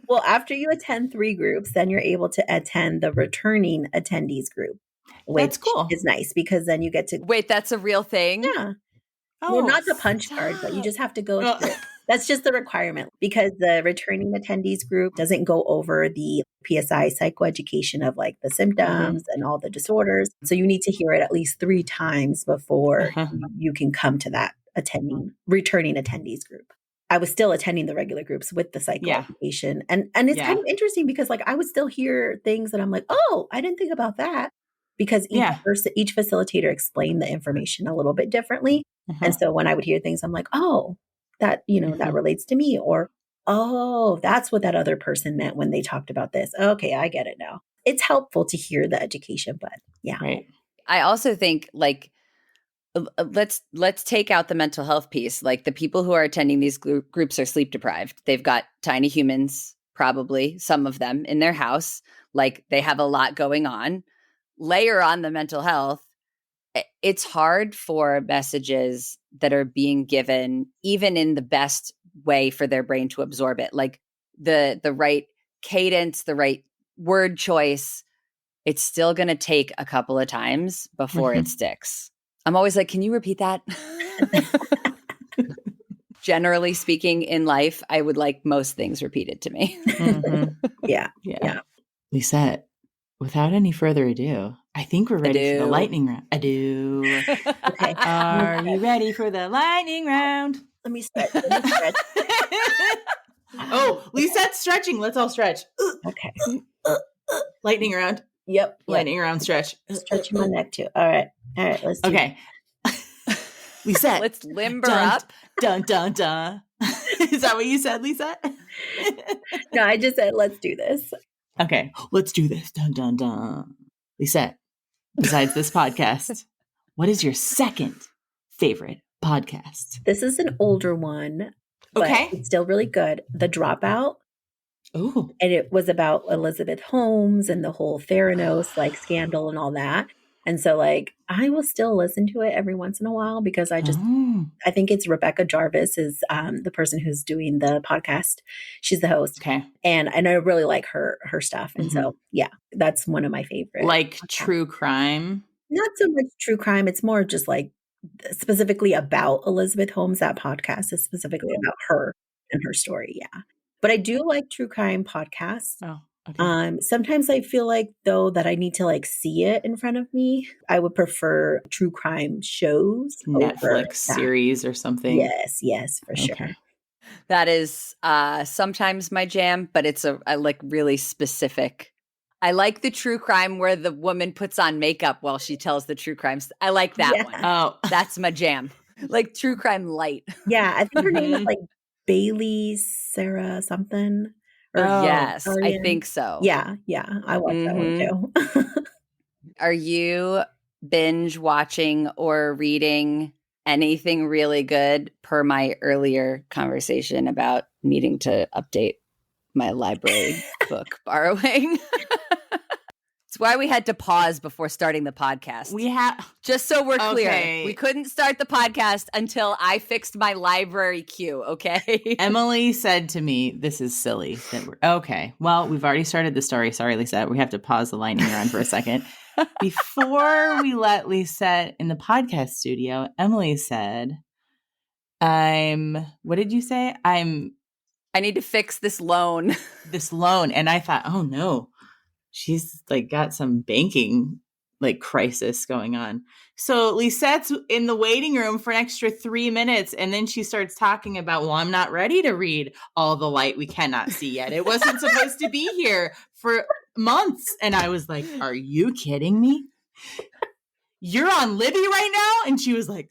S3: Well, after you attend 3 groups, then you're able to attend the returning attendees group, which
S1: That's cool.
S3: is nice because then you get to
S2: wait, that's a real thing?
S3: yeah. Well,
S1: Oh,
S3: not the punch card, but you
S2: stop.
S3: just have to go
S1: Oh.
S3: through it. That's just the requirement because the returning attendees group doesn't go over the PSI psychoeducation of like the symptoms and all the disorders. So you need to hear it at least 3 times before you can come to that returning attendees group. I was still attending the regular groups with the psychoeducation. And it's kind of interesting because like I would still hear things that I'm like, oh, I didn't think about that. Because each facilitator explained the information a little bit differently. And so when I would hear things, I'm like, oh, that, that relates to me. Or, oh, that's what that other person meant when they talked about this. Okay, I get it now. It's helpful to hear the education, but yeah.
S1: Right.
S2: I also think like, let's take out the mental health piece. Like the people who are attending these groups are sleep deprived. They've got tiny humans, probably some of them in their house. Like they have a lot going on. Layer on the mental health. It's hard for messages that are being given, even in the best way for their brain to absorb it. Like the right cadence, the right word choice. It's still going to take a couple of times before it sticks. I'm always like, can you repeat that? Generally speaking, in life, I would like most things repeated to me.
S3: Yeah.
S1: Lisette, without any further ado, I think we're ready for the lightning round. Okay. Are you ready for the lightning round?
S3: Let me stretch.
S1: Oh, Lisette's stretching. Let's all stretch.
S3: Okay.
S1: Lightning round.
S3: Yep.
S1: Lightning round stretch.
S3: Stretching my neck too. All right. Let's do it.
S1: Lisette.
S2: Let's limber up.
S1: Dun, dun, dun. Is that what you said, Lisette?
S3: No, I just said, let's do this.
S1: Okay. Let's do this. Dun, dun, dun. Lisette, besides this podcast, what is your second favorite podcast?
S3: This is an older one, but it's still really good. The Dropout.
S1: Oh.
S3: And it was about Elizabeth Holmes and the whole Theranos like scandal and all that. And so like I will still listen to it every once in a while because I think it's Rebecca Jarvis is the person who's doing the podcast. She's the host.
S1: Okay.
S3: And I really like her stuff. And so yeah, that's one of my favorites.
S1: Like true crime?
S3: Not so much true crime. It's more just like specifically about Elizabeth Holmes. That podcast is specifically about her and her story. Yeah. But I do like true crime podcasts.
S1: Oh, okay.
S3: Sometimes I feel like though that I need to like see it in front of me. I would prefer true crime shows.
S1: Netflix series or something.
S3: Yes, for sure.
S2: That is sometimes my jam, but it's a like really specific. I like the true crime where the woman puts on makeup while she tells the true crimes. I like that one. Oh, that's my jam. Like true crime light.
S3: Yeah, I think her name is like Bailey Sarah something.
S2: Yes, I think so.
S3: Yeah. I watched that one too.
S2: Are you binge watching or reading anything really good per my earlier conversation about needing to update my library book borrowing? It's why we had to pause before starting the podcast. Just so we're clear, we couldn't start the podcast until I fixed my library queue, okay?
S1: Emily said to me, this is silly. Okay, well, we've already started the story. Sorry, Lisette. We have to pause the lightning round for a second. Before we let Lisette in the podcast studio, Emily said, what did you say? I
S2: need to fix this loan.
S1: And I thought, oh no. She's like got some banking like crisis going on. So Lisette's in the waiting room for an extra 3 minutes. And then she starts talking about, well, I'm not ready to read all the light we cannot see yet. It wasn't supposed to be here for months. And I was like, are you kidding me? You're on Libby right now? And she was like,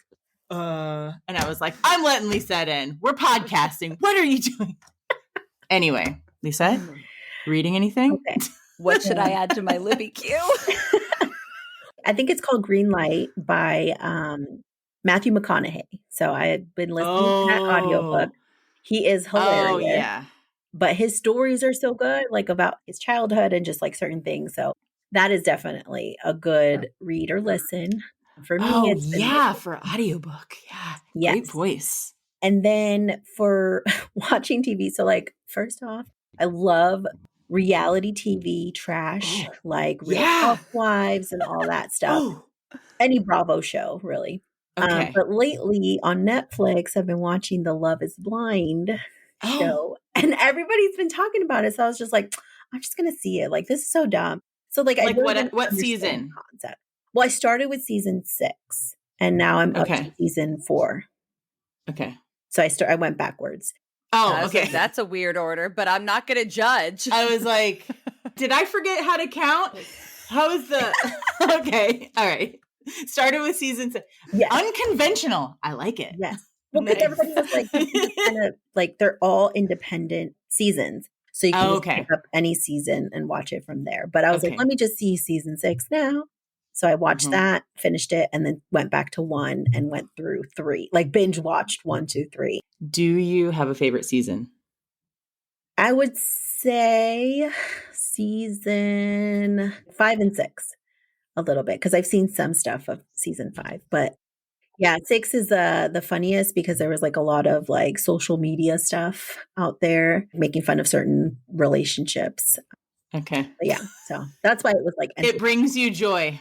S1: and I was like, I'm letting Lisette in. We're podcasting. What are you doing? Anyway, Lisette, reading anything?
S3: Okay.
S2: What should I add to my Libby queue?
S3: I think it's called Green Light by Matthew McConaughey. So I had been listening to that audiobook. He is hilarious.
S1: Oh, yeah.
S3: But his stories are so good, like about his childhood and just like certain things. So that is definitely a good read or listen. For me,
S1: Oh,
S3: it's been
S1: yeah, for audiobook. Yeah, great
S3: yes.
S1: voice.
S3: And then for watching TV, so like first off, I love reality TV trash,
S1: Oh,
S3: like Real
S1: yeah.
S3: Housewives and all that stuff.
S1: Oh,
S3: Any Bravo show, really.
S1: okay.
S3: But lately on Netflix, I've been watching the Love is Blind
S1: Oh,
S3: show, and everybody's been talking about it. So I was just like, I'm just gonna see it. Like, this is so dumb. So like, I
S1: like
S3: really didn't
S1: what
S3: understand the
S1: season?
S3: concept. Well, I started with season 6, and now I'm up to
S1: Okay.
S3: season 4.
S1: Okay.
S3: So I went backwards.
S1: Oh,
S2: I was like,
S1: okay.
S2: that's a weird order, but I'm not going to judge.
S1: I was like, did I forget how to count? How is the okay? All right. Started with season 6.
S3: Yes,
S1: Unconventional. I like it.
S3: yes. Well, because
S1: Nice.
S3: everybody was like, you can just kind of like they're all independent seasons. So you can just pick
S1: Okay.
S3: up any season and watch it from there. But I was like,
S1: Okay.
S3: let me just see season 6 now. So I watched
S1: Mhm.
S3: that, finished it, and then went back to 1 and went through 3. Like binge watched 1, 2, 3.
S1: Do you have a favorite season?
S3: I would say season 5 and 6 a little bit because I've seen some stuff of season 5. But yeah, 6 is the funniest because there was like a lot of like social media stuff out there making fun of certain relationships.
S1: Okay.
S3: But yeah, so that's why it was like
S1: It brings you joy.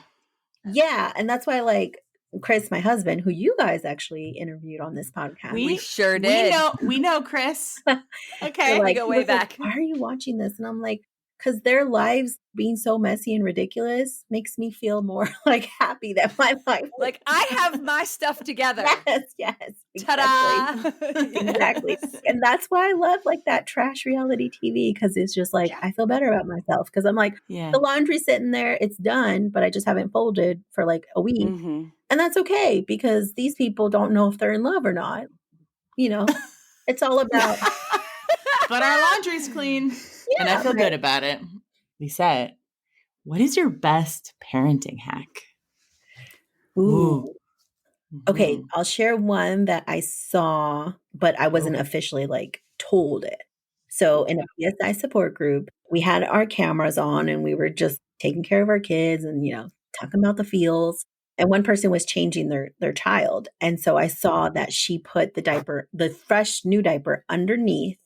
S3: yeah, and that's why like Chris, my husband, who you guys actually interviewed on this podcast,
S2: We sure did.
S1: We know Chris. Okay.
S3: they're like,
S2: go
S3: he
S2: way
S3: was like,
S2: back.
S3: why are you watching this? And I'm like, because their lives being so messy and ridiculous makes me feel more like happy that my life
S2: Like, I have my stuff together.
S3: yes,
S2: Ta-da!
S3: exactly.
S2: Yes.
S3: And that's why I love like that trash reality TV because it's just like I feel better about myself because I'm like
S1: Yeah.
S3: the laundry's sitting there, it's done, but I just haven't folded for like a week.
S2: Mhm.
S3: And that's okay because these people don't know if they're in love or not. You know, it's all about
S1: But our laundry's clean. And I
S3: yeah,
S1: feel
S3: right.
S1: good about it. Lisette, what is your best parenting hack?
S3: Ooh. Okay,
S1: Mhm.
S3: I'll share one that I saw, but I wasn't officially like told it. So in a PSI support group, we had our cameras on and we were just taking care of our kids and talking about the feels. And one person was changing their child. And so I saw that she put the fresh new diaper underneath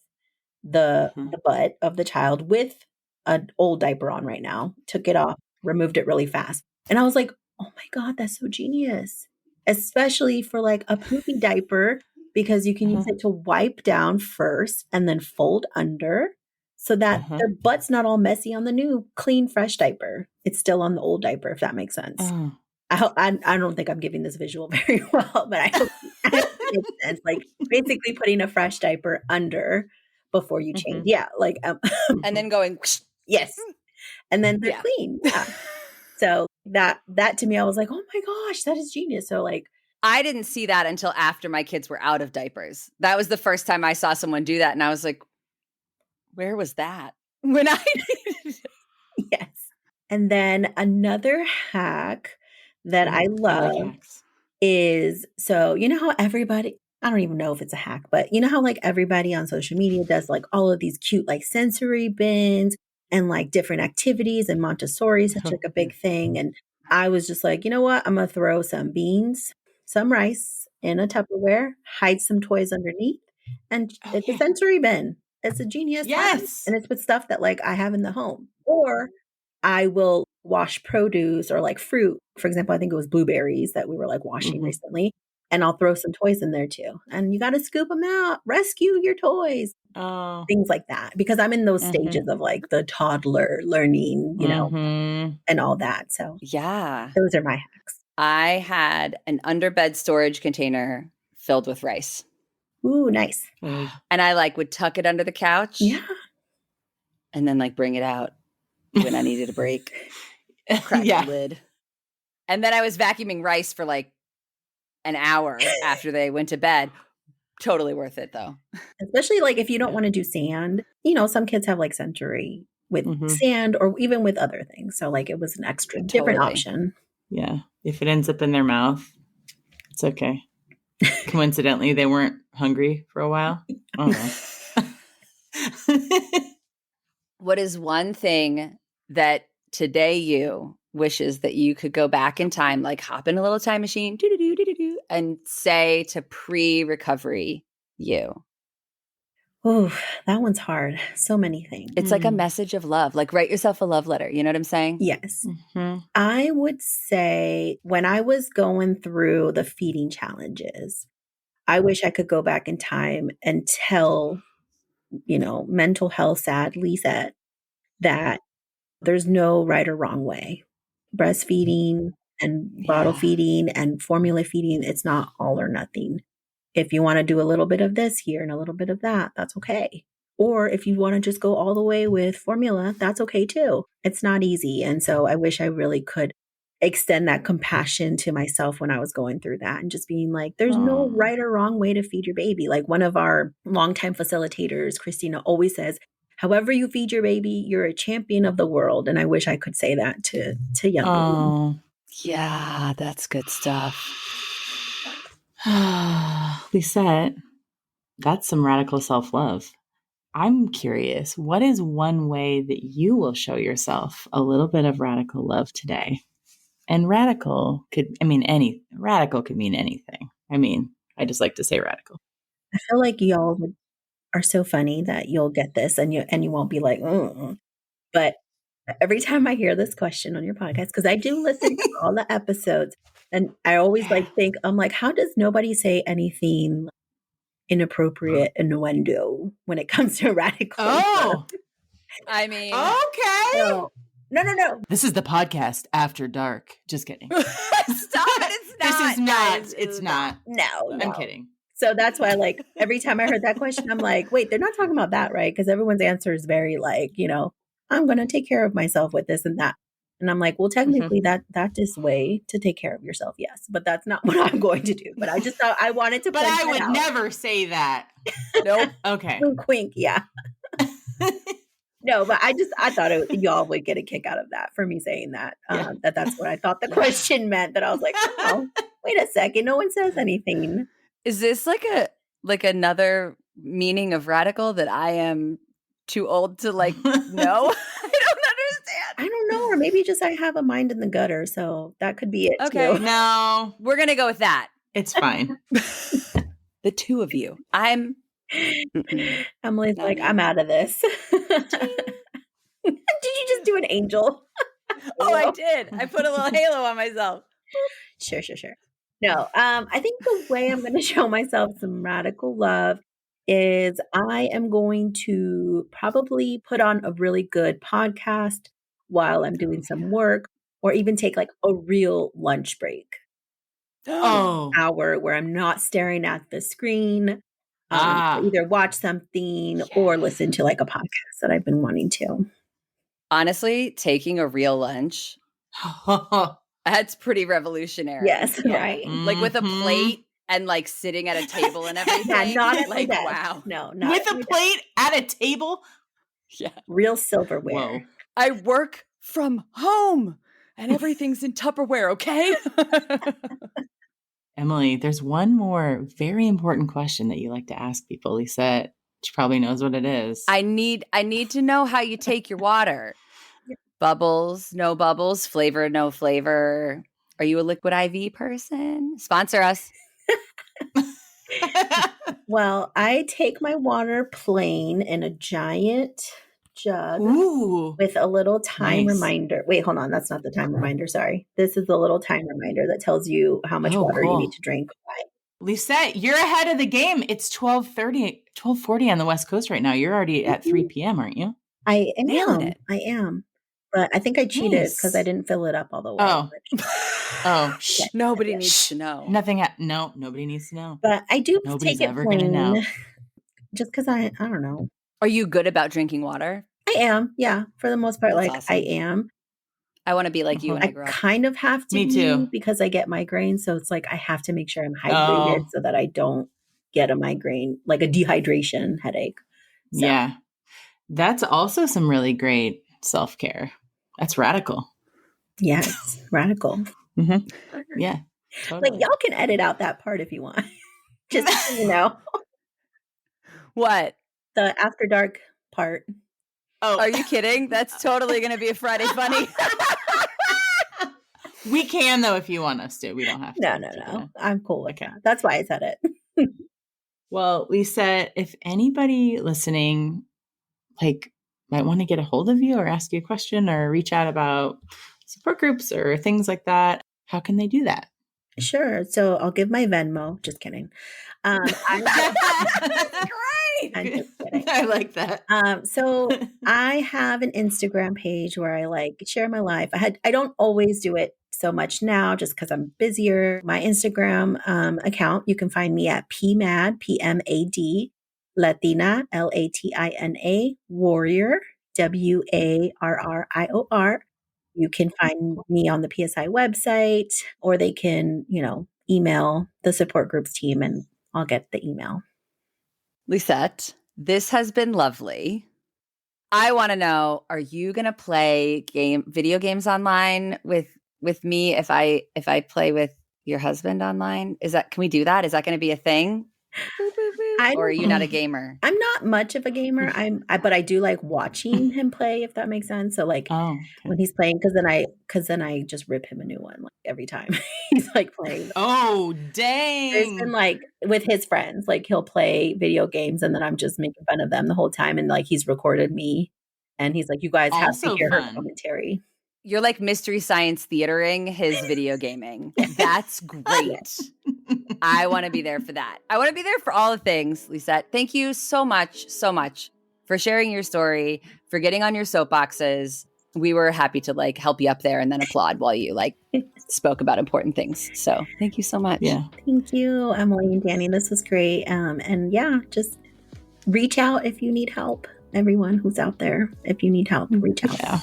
S3: the butt of the child with an old diaper on right now, took it off, removed it really fast. And I was like, "Oh my god, that's so genius." Especially for like a poopy diaper because you can use it to wipe down first and then fold under so that their butt's not all messy on the new clean fresh diaper. It's still on the old diaper if that makes sense.
S1: Oh.
S3: I don't think I'm giving this visual very well, but I hope it makes sense. Like basically putting a fresh diaper under before you change. Yeah, like
S2: And then going,
S3: yes. And then they're
S2: Yeah.
S3: clean. Yeah. So that to me, I was like, oh my gosh, that is genius. So like
S2: I didn't see that until after my kids were out of diapers. That was the first time I saw someone do that. And I was like, where was that when I needed it?
S3: yes. And then another hack that I
S1: I
S3: love
S1: like hacks.
S3: is so you know how everybody I don't even know if it's a hack, but you know how like everybody on social media does like all of these cute like sensory bins and like different activities and Montessori is such like a big thing. And I was just like, you know what? I'm gonna throw some beans, some rice in a Tupperware, hide some toys underneath, and it's a sensory bin. It's a genius hack.
S1: Yes.
S3: And it's with stuff that like I have in the home. Or I will wash produce or like fruit. For example, I think it was blueberries that we were like washing recently. And I'll throw some toys in there too. And you got to scoop them out, rescue your toys,
S1: Oh.
S3: things like that. Because I'm in those stages of like the toddler learning, and all that. So
S2: Yeah.
S3: those are my hacks.
S2: I had an underbed storage container filled with rice.
S3: Ooh, nice.
S2: And I like would tuck it under the couch.
S3: Yeah.
S2: And then like bring it out when I needed a break. Crack the lid. And then I was vacuuming rice for like an hour after they went to bed. Totally worth it though.
S3: Especially like if you don't want to do sand. Some kids have like sensory with
S1: Mhm.
S3: sand or even with other things. So like it was an extra different
S2: Totally.
S3: option.
S1: Yeah. If it ends up in their mouth, it's okay. Coincidentally, they weren't hungry for a while. I don't know.
S2: What is one thing that today you wishes that you could go back in time, like hop in a little time machine, and say to pre-recovery you?
S3: Oh, that one's hard. So many things.
S2: It's like a message of love. Like write yourself a love letter. You know what I'm saying?
S3: Yes.
S1: Mm-hmm.
S3: I would say when I was going through the feeding challenges, I wish I could go back in time and tell, mental health sad Lisette that there's no right or wrong way. Breastfeeding and bottle
S2: Yeah.
S3: feeding and formula feeding, it's not all or nothing. If you want to do a little bit of this here and a little bit of that, that's okay. Or if you want to just go all the way with formula, that's okay too. It's not easy. And so I wish I really could extend that compassion to myself when I was going through that and just being like, there's no right or wrong way to feed your baby. Like one of our longtime facilitators, Christina, always says, however you feed your baby, you're a champion of the world. And I wish I could say that to young women.
S1: Oh,
S2: Yeah, that's good stuff.
S1: Lisette, that's some radical self-love. I'm curious, what is one way that you will show yourself a little bit of radical love today? And radical could mean anything. I just like to say radical.
S3: I feel like y'all are so funny that you'll get this and you won't be like, mm. But every time I hear this question on your podcast, because I do listen to all the episodes, and I always think, I'm like, how does nobody say anything inappropriate innuendo when it comes to radical love?
S1: Oh,
S2: I mean,
S1: okay.
S3: No.
S1: This is the podcast After Dark. Just kidding.
S2: stop it. It's not.
S1: This is not.
S2: guys.
S1: It's not.
S3: No.
S1: I'm kidding.
S3: So that's why, like, every time I heard that question, I'm like, wait, they're not talking about that, right? Because everyone's answer is very like, I'm going to take care of myself with this and that. And I'm like, well, technically that is way to take care of yourself. Yes. But that's not what I'm going to do. But I just thought I wanted to
S1: But
S3: point
S1: I
S3: that
S1: would
S3: out.
S1: never say that.
S2: Nope.
S1: Okay.
S3: Wink, wink, yeah. No, but I thought y'all would get a kick out of that for me saying that.
S1: Yeah.
S3: That's what I thought the question meant. That I was like, oh, wait a second, no one says anything.
S2: Is this like another meaning of radical that I am too old to like know? I don't understand.
S3: I don't know, or maybe just I have a mind in the gutter, so that could be it
S2: Okay.
S3: too.
S1: No,
S2: We're gonna go with that.
S1: it's fine.
S2: The two of you. I'm
S3: Emily's
S2: Not
S3: like,
S2: me.
S3: I'm out of this. Did you just do an angel?
S2: Oh, I did. I put a little halo on myself.
S3: Sure. No, I think the way I'm going to show myself some radical love is I am going to probably put on a really good podcast while I'm doing some work, or even take like a real lunch break.
S1: Oh,
S3: Hour where I'm not staring at the screen. Either watch something or listen to like a podcast that I've been wanting to.
S2: Honestly, taking a real lunch, that's pretty revolutionary.
S3: Yes, right.
S2: Like with a plate and like sitting at a table and everything.
S3: Yeah, not at
S2: like
S3: my desk.
S2: wow.
S3: No, not
S1: with a plate at a table.
S2: Yeah.
S3: Real silverware.
S1: Whoa.
S2: I work from home and everything's in Tupperware, okay?
S1: Emily, there's one more very important question that you like to ask people. Lisette, she probably knows what it is.
S2: I need to know how you take your water. Bubbles, no bubbles, flavor, no flavor. Are you a liquid IV person? Sponsor us.
S3: Well, I take my water plain in a giant jug with a little time reminder. Wait, hold on. That's not the time reminder. Sorry. This is the little time reminder that tells you how much water you need to drink.
S1: Lisette, you're ahead of the game. It's 12:40 on the West Coast right now. You're already at 3 p.m., aren't you?
S3: I am.
S2: Nailing it.
S3: I am. But I think I cheated because I didn't fill it up all the way.
S1: Oh.
S2: Nobody needs to know.
S1: No, nobody needs to know.
S3: But I do
S1: Nobody's
S3: take it
S1: ever
S3: plain
S1: gonna know.
S3: just because I don't know.
S2: Are you good about drinking water?
S3: I am. Yeah. For the most part,
S2: That's
S3: like
S2: awesome.
S3: I am.
S2: I want to be like you when I
S3: I
S2: grow up.
S3: kind of have to
S1: Me
S3: be
S1: too.
S3: because I get migraines. So it's like I have to make sure I'm hydrated so that I don't get a migraine, like a dehydration headache. So.
S1: Yeah. That's also some really great self-care. That's radical.
S3: Yes, radical.
S1: Mm-hmm. Yeah. Totally.
S3: Like y'all can edit out that part if you want. Just so you know.
S2: What?
S3: The after dark part.
S1: Oh,
S2: Are you kidding? That's totally going to be a Friday Funny.
S1: We can, though, if you want us to. We don't have to.
S3: No. I'm cool with
S1: Okay.
S3: that. That's why I said it.
S1: Well, Lisette, if anybody listening, like, might want to get a hold of you or ask you a question or reach out about support groups or things like that, how can they do that?
S3: Sure. So I'll give my Venmo. Just kidding.
S1: That's great.
S3: I'm just kidding.
S1: I like that.
S3: So I have an Instagram page where I like share my life. I don't always do it so much now just because I'm busier. My Instagram account, you can find me at PMAD, PMAD, Latina, Latina, Warrior, WARRIOR. You can find me on the PSI website, or they can, email the support groups team and I'll get the email.
S2: Lisette, this has been lovely. I want to know, are you going to play video games online with me if I play with your husband online? Can we do that? Is that going to be a thing? Or are you not a gamer?
S3: I'm not much of a gamer. But I do like watching him play, if that makes sense. So when he's playing, because then I just rip him a new one like every time he's like playing.
S1: Oh, dang!
S3: There's been like with his friends, like he'll play video games, and then I'm just making fun of them the whole time, and like he's recorded me, and he's like, "You guys have to hear her commentary."
S2: You're like Mystery Science Theatering his video gaming. That's great. I want to be there for that. I want to be there for all the things, Lisette. Thank you so much for sharing your story, for getting on your soapboxes. We were happy to like help you up there and then applaud while you like spoke about important things. So thank you so much.
S1: Yeah.
S3: Thank you, Emily and Danny. This was great. And yeah, just reach out if you need help. Everyone who's out there, if you need help, reach out.
S1: Yeah.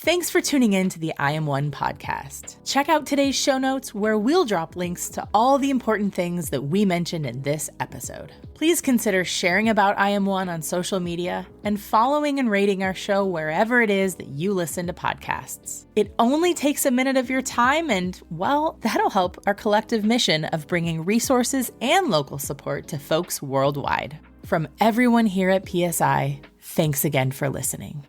S1: Thanks for tuning in to the I Am One podcast. Check out today's show notes where we'll drop links to all the important things that we mentioned in this episode. Please consider sharing about I Am One on social media and following and rating our show wherever it is that you listen to podcasts. It only takes a minute of your time and, well, that'll help our collective mission of bringing resources and local support to folks worldwide. From everyone here at PSI, thanks again for listening.